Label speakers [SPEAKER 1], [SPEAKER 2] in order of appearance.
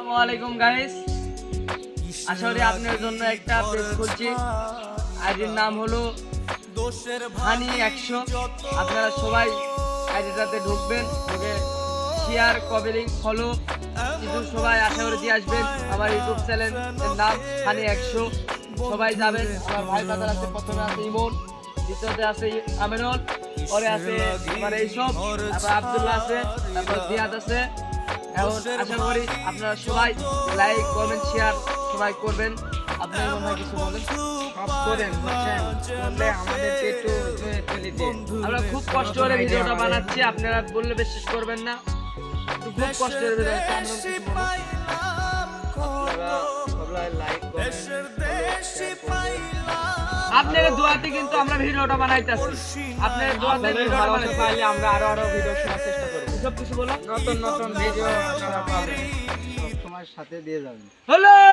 [SPEAKER 1] আসসালামু আলাইকুম গাইস, আশা করি আপনার জন্য একটা পেজ খুলছি। আইডির নাম হলো হানি 100। আপনারা সবাই আইডিটাতে ঢুকবেন, ঢুকে শেয়ার, কমেন্ট, ফলো কিছু সবাই আশা করি দিয়ে আসবেন। আমার ইউটিউব চ্যানেলের নাম হানি 100, সবাই যাবেন। আমার ভাই দাদার আছে, প্রথমে আছে ইমন, দ্বিতীয়তে আছে আমিনুল, পরে আছে আমার এইসব, তারপর আব্দুল্লাহ আছে, তারপর জিয়াদ আছে। এখন আশা করি আপনারা সবাই লাইক, কমেন্ট, শেয়ার সবাই করবেন। আপনার মনে হয় কিছু বলেন?
[SPEAKER 2] সব করেন বুঝছেন, করলে আমাদেরকে একটু ফেলে দিন।
[SPEAKER 1] আমরা খুব কষ্ট করে ভিডিওটা বানাচ্ছি, আপনারা বললে বিশ্বাস করবেন না। খুব কষ্ট করে ভিডিও বানাচ্ছি।
[SPEAKER 2] আপনারা সবাই লাইক করেন,
[SPEAKER 1] আপনাদের দোয়াতে কিন্তু আমরা ভিডিওটা বানাইতেছি। আপনাদের দোয়াতে ভিডিওটা বানাইতে
[SPEAKER 2] পারলে আমরা আরো ভিডিও শোনার চেষ্টা করব।
[SPEAKER 1] সব কিছু বলো,
[SPEAKER 2] নতুন নতুন ভিডিও আপনারা পাবেন, সব সময় সাথে দিয়ে যাবেন।
[SPEAKER 1] হ্যালো।